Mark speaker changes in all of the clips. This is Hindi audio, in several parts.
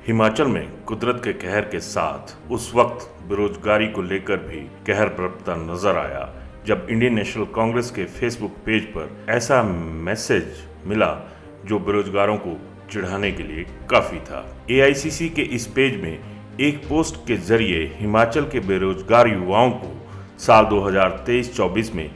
Speaker 1: हिमाचल में कुदरत के कहर के साथ उस वक्त बेरोजगारी को लेकर भी कहर बरपता नजर आया जब इंडियन नेशनल कांग्रेस के फेसबुक पेज पर ऐसा मैसेज मिला जो बेरोजगारों को चिढ़ाने के लिए काफी था। एआईसीसी के इस पेज में एक पोस्ट के जरिए हिमाचल के बेरोजगार युवाओं को साल 2023-24 में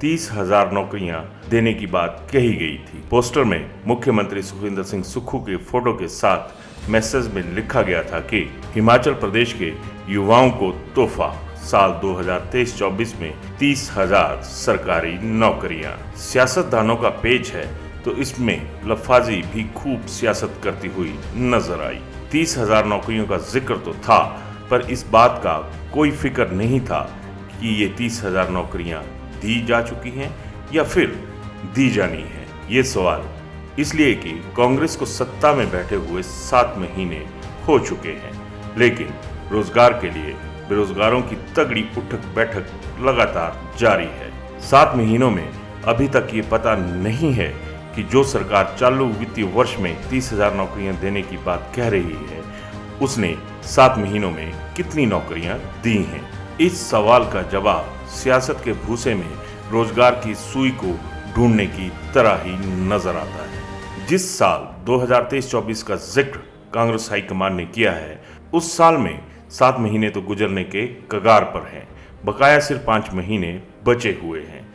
Speaker 1: 30,000 नौकरियां देने की बात कही गई थी। पोस्टर में मुख्यमंत्री सुखविंदर सिंह सुक्खू के फोटो के साथ मैसेज में लिखा गया था कि हिमाचल प्रदेश के युवाओं को तोहफा साल 2023-24 में 30,000 सरकारी नौकरियां। सियासतदानों का पेज है तो इसमें लफाजी भी खूब सियासत करती हुई नजर आई। 30,000 नौकरियों का जिक्र तो था, पर इस बात का कोई फिक्र नहीं था कि ये 30,000 नौकरियां दी जा चुकी हैं या फिर दी जानी है। ये सवाल इसलिए कि कांग्रेस को सत्ता में बैठे हुए 7 महीने हो चुके हैं, लेकिन रोजगार के लिए बेरोजगारों की तगड़ी उठक बैठक लगातार जारी है। 7 महीनों में अभी तक ये पता नहीं है कि जो सरकार चालू वित्तीय वर्ष में 30,000 नौकरियां देने की बात कह रही है, उसने 7 महीनों में कितनी नौकरियां दी हैं। इस सवाल का जवाब सियासत के भूसे में रोजगार की सुई को ढूंढने की तरह ही नजर आता है। जिस साल 2023-24 का जिक्र कांग्रेस हाईकमान ने किया है, उस साल में 7 महीने तो गुजरने के कगार पर हैं, बकाया सिर्फ 5 महीने बचे हुए हैं।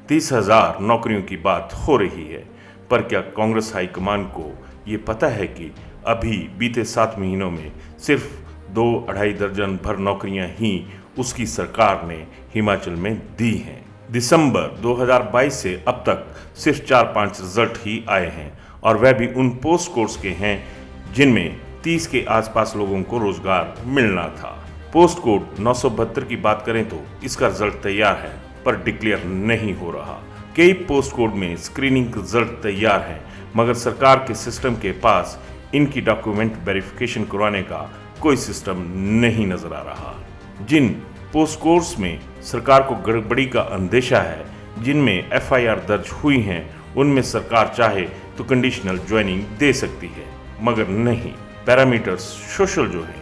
Speaker 1: 30,000 नौकरियों की बात हो रही है, पर क्या कांग्रेस हाईकमान को ये पता है कि अभी बीते 7 महीनों में सिर्फ 2-2.5 दर्जन भर नौकरियां ही उसकी सरकार ने हिमाचल में दी हैं। दिसंबर 2022 से अब तक सिर्फ 4-5 रिजल्ट ही आए हैं, और वह भी उन पोस्ट कोड्स के हैं जिनमें 30 के आसपास लोगों को रोजगार मिलना था। पोस्ट कोड 972 की बात करें तो इसका रिजल्ट तैयार है, पर डिक्लेयर नहीं हो रहा। कई पोस्ट कोड में स्क्रीनिंग रिजल्ट तैयार है, मगर सरकार के सिस्टम के पास इनकी डॉक्यूमेंट वेरिफिकेशन करवाने का कोई सिस्टम नहीं नजर आ रहा। जिन पोस्ट कोड्स में सरकार को गड़बड़ी का अंदेशा है, जिनमें एफआईआर दर्ज हुई हैं, उनमें सरकार चाहे तो कंडीशनल ज्वाइनिंग दे सकती है, मगर नहीं। पैरामीटर्स सोशल जो है,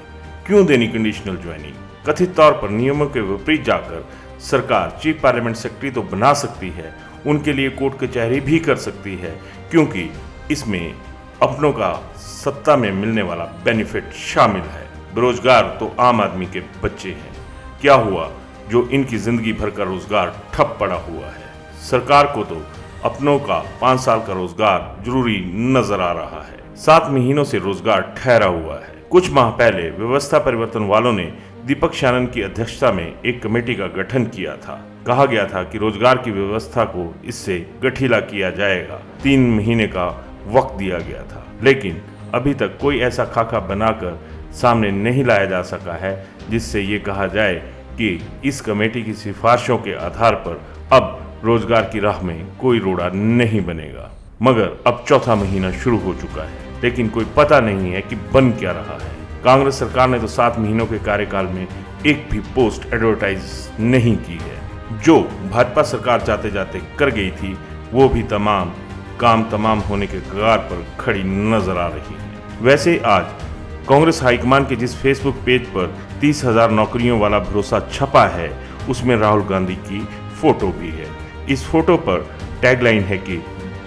Speaker 1: क्यों देनी कंडीशनल ज्वाइनिंग? कथित तौर पर नियमों के विपरीत जाकर सरकार चीफ पार्लियामेंट सेक्रेटरी तो बना सकती है, उनके लिए कोर्ट कचहरी भी कर सकती है, क्योंकि इसमें अपनों का सत्ता में मिलने वाला बेनिफिट शामिल है। बेरोजगार तो आम आदमी के बच्चे हैं। क्या हुआ जो इनकी जिंदगी भर का रोजगार ठप पड़ा हुआ है? सरकार को तो अपनों का 5 साल का रोजगार जरूरी नजर आ रहा है। 7 महीनों से रोजगार ठहरा हुआ है। कुछ माह पहले व्यवस्था परिवर्तन वालों ने दीपक शानन की अध्यक्षता में एक कमेटी का गठन किया था। कहा गया था कि रोजगार की व्यवस्था को इससे गठीला किया जाएगा। 3 महीने का वक्त दिया गया था, लेकिन अभी तक कोई ऐसा खाका बनाकर सामने नहीं लाया जा सका है जिससे ये कहा जाए कि इस कमेटी की सिफारिशों के आधार पर अब रोजगार की राह में कोई रोड़ा नहीं बनेगा। मगर अब 4था महीना शुरू हो चुका है, लेकिन कोई पता नहीं है कि बन क्या रहा है। कांग्रेस सरकार ने तो 7 महीनों के कार्यकाल में एक भी पोस्ट एडवर्टाइज नहीं की है। जो भाजपा सरकार जाते जाते कर गई थी, वो भी तमाम होने के कगार पर खड़ी नजर आ रही है। वैसे आज कांग्रेस हाईकमान के जिस फेसबुक पेज पर 30,000 नौकरियों वाला भरोसा छपा है, उसमें राहुल गांधी की फोटो भी है। इस फोटो पर टैगलाइन है कि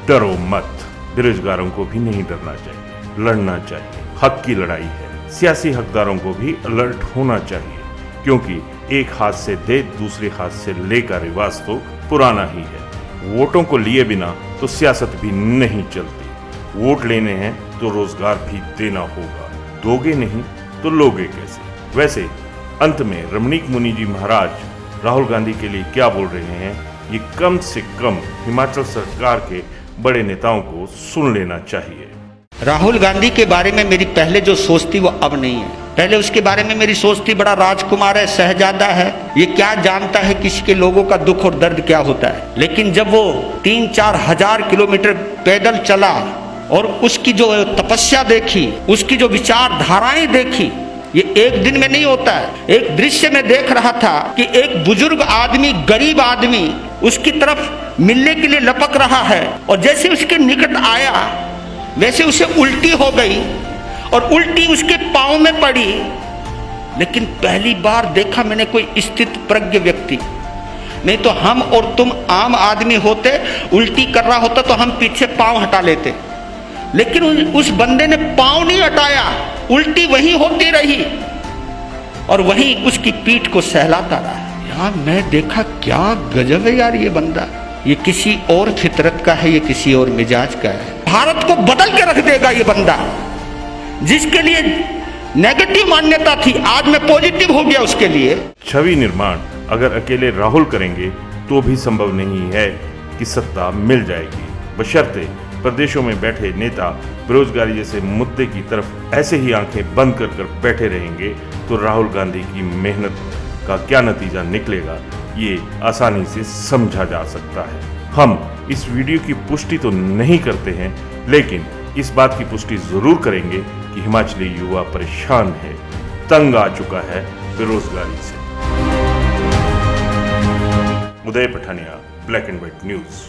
Speaker 1: डरो मत। बेरोजगारों को भी नहीं डरना चाहिए, लड़ना चाहिए। हक की लड़ाई है, सियासी हकदारों को भी अलर्ट होना चाहिए, क्योंकि एक हाथ से दे दूसरे हाथ से ले का रिवाज तो पुराना ही है। वोटों को लिए बिना तो सियासत भी नहीं चलती। वोट लेने हैं तो रोजगार भी देना होगा, दोगे नहीं तो लोगे कैसे? वैसे अंत में रमणीक मुनि जी महाराज राहुल गांधी के लिए क्या बोल रहे हैं, ये कम से कम हिमाचल सरकार के बड़े नेताओं को सुन लेना चाहिए।
Speaker 2: राहुल गांधी के बारे में मेरी पहले जो सोच थी वो अब नहीं है। पहले उसके बारे में मेरी सोच थी बड़ा राजकुमार है, शहजादा है, ये क्या जानता है किसी के लोगों का दुख और दर्द क्या होता है। लेकिन जब वो 3-4 हजार किलोमीटर पैदल चला और उसकी जो तपस्या देखी, उसकी जो विचारधाराएं देखी, ये एक दिन में नहीं होता है। एक दृश्य में देख रहा था कि एक बुजुर्ग आदमी, गरीब आदमी उसकी तरफ मिलने के लिए लपक रहा है, और जैसे उसके निकट आया वैसे उसे उल्टी हो गई और उल्टी उसके पांव में पड़ी। लेकिन पहली बार देखा मैंने कोई स्थित प्रज्ञ व्यक्ति। नहीं तो हम और तुम आम आदमी होते, उल्टी कर रहा होता तो हम पीछे पांव हटा लेते, लेकिन उस बंदे ने पांव नहीं हटाया, उल्टी वहीं होती रही और वहीं उसकी पीठ को सहलाता रहा। यार मैं देखा क्या गजब है यार, ये बंदा, ये किसी और फितरत का है, ये किसी और मिजाज का है। भारत को बदल के रख देगा ये बंदा। जिसके लिए नेगेटिव मान्यता थी, आज मैं पॉजिटिव हो गया उसके लिए।
Speaker 1: छवि निर्माण अगर अकेले राहुल करेंगे तो भी संभव नहीं है कि सत्ता मिल जाएगी, बशर्ते प्रदेशों में बैठे नेता बेरोजगारी जैसे मुद्दे की तरफ ऐसे ही आंखें बंद कर बैठे रहेंगे तो राहुल गांधी की मेहनत का क्या नतीजा निकलेगा ये आसानी से समझा जा सकता है। हम इस वीडियो की पुष्टि तो नहीं करते हैं, लेकिन इस बात की पुष्टि जरूर करेंगे कि हिमाचली युवा परेशान है, तंग आ चुका है बेरोजगारी से। Uday Pathania, black and white news.